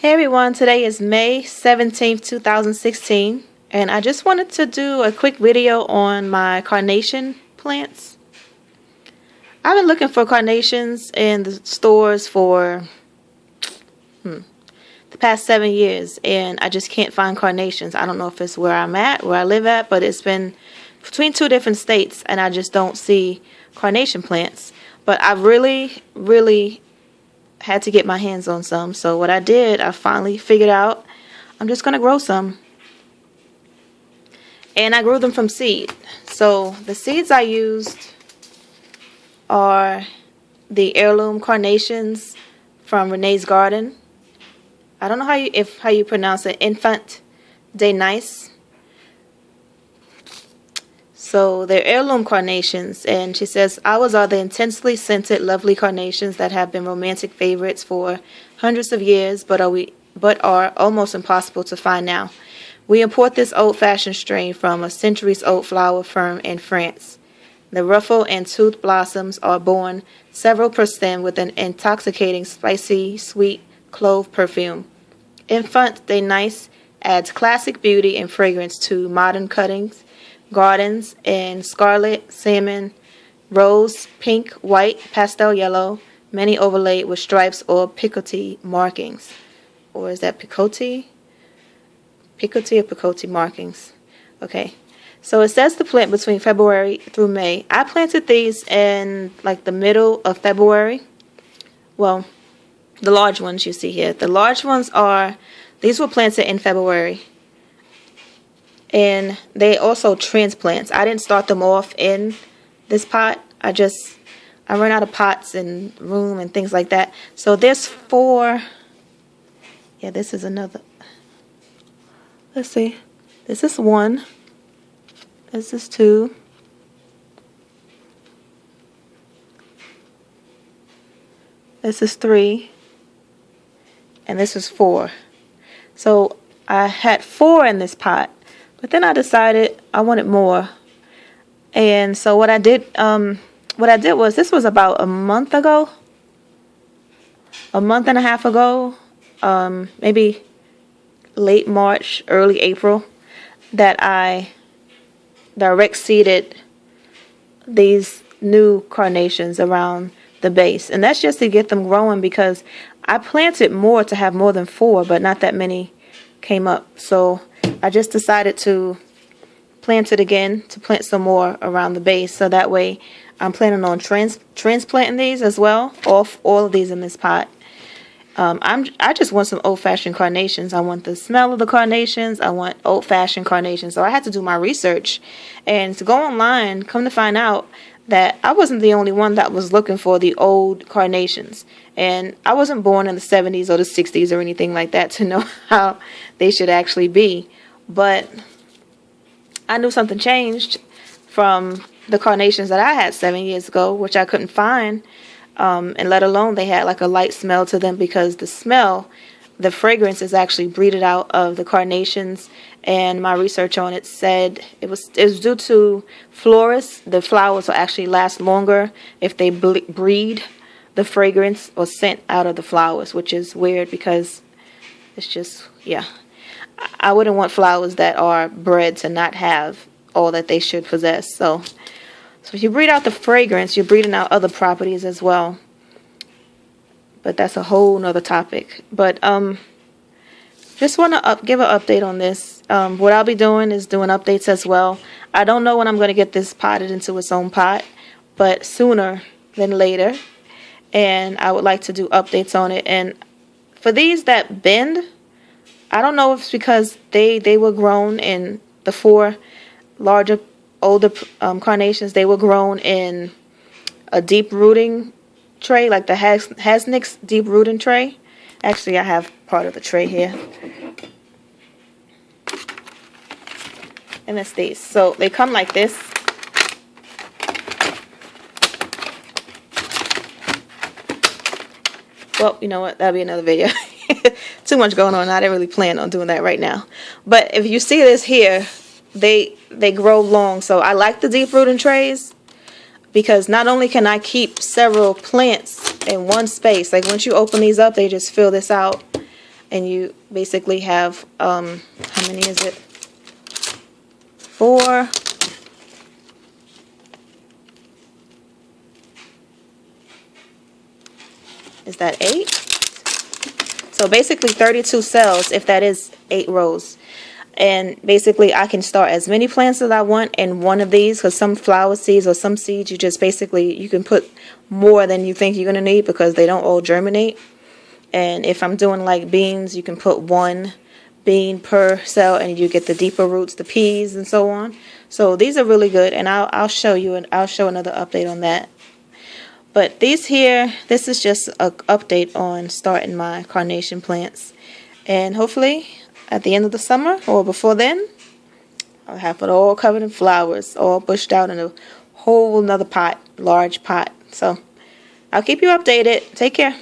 Hey everyone, today is May 17th, 2016, and I just wanted to do a quick video on my carnation plants. I've been looking for carnations in the stores for the past 7 years, and I just can't find carnations. I don't know if it's where I'm at, where I live at, but it's been between 2 different states, and I just don't see carnation plants. But I really had to get my hands on some. So what I did, I finally figured out I'm just going to grow some. And I grew them from seed. So the seeds I used are the Heirloom Carnations from Renee's Garden. I don't know how you pronounce it. Infant de Nice. So they're heirloom carnations, and she says, ours are the intensely scented, lovely carnations that have been romantic favorites for hundreds of years, but are almost impossible to find now. We import this old-fashioned strain from a centuries-old flower firm in France. The ruffle and tooth blossoms are borne several per stem with an intoxicating, spicy, sweet clove perfume. Infant de Nice adds classic beauty and fragrance to modern cuttings, gardens in scarlet, salmon, rose, pink, white, pastel yellow, many overlaid with stripes or picote markings. Or is that picote? Picote or picote markings. Okay. So it says to plant between February through May. I planted these in like the middle of February. Well, the large ones you see here. The large ones these were planted in February. And they also transplants. I didn't start them off in this pot. I ran out of pots and room and things like that. So there's 4. Yeah, this is another. Let's see. This is 1. This is 2. This is 3. And this is 4. So I had 4 in this pot. But then I decided I wanted more. And so what I did was, this was about a month ago. A month and a half ago. Maybe late March, early April. That I direct seeded these new carnations around the base. And that's just to get them growing, because I planted more to have more than 4, but not that many came up. So I just decided to plant it again, to plant some more around the base. So that way I'm planning on transplanting these as well, all of these in this pot. I just want some old-fashioned carnations. I want the smell of the carnations. I want old-fashioned carnations. So I had to do my research and to go online, come to find out that I wasn't the only one that was looking for the old carnations. And I wasn't born in the 70s or the 60s or anything like that to know how they should actually be. But I knew something changed from the carnations that I had 7 years ago, which I couldn't find. And let alone they had like a light smell to them, because the fragrance is actually breeded out of the carnations. And my research on it said it was due to florists. The flowers will actually last longer if they breed the fragrance or scent out of the flowers, which is weird, because it's just, yeah. I wouldn't want flowers that are bred to not have all that they should possess. So if you breed out the fragrance, you're breeding out other properties as well. But that's a whole nother topic. But just want to give an update on this. What I'll be doing is doing updates as well. I don't know when I'm going to get this potted into its own pot, but sooner than later. And I would like to do updates on it. And for these that bend, I don't know if it's because they were grown in the 4 larger, older carnations. They were grown in a deep rooting tray, like the Hasnick's deep rooting tray. Actually, I have part of the tray here. And it's these. So they come like this. Well, you know what? That'll be another video. Too much going on. I didn't really plan on doing that right now. But if you see this here, they grow long. So I like the deep rooting trays, because not only can I keep several plants in one space, like once you open these up, they just fill this out. and you basically have how many is it? 4. Is that 8? So basically 32 cells if that is 8 rows. And basically I can start as many plants as I want in one of these, because some flower seeds or some seeds you just basically, you can put more than you think you're going to need because they don't all germinate. And if I'm doing like beans, you can put 1 bean per cell and you get the deeper roots, the peas and so on. So these are really good, and I'll show you, and I'll show another update on that. But these here, this is just an update on starting my carnation plants. And hopefully at the end of the summer or before then, I'll have it all covered in flowers, all bushed out in a whole nother pot, large pot. So I'll keep you updated. Take care.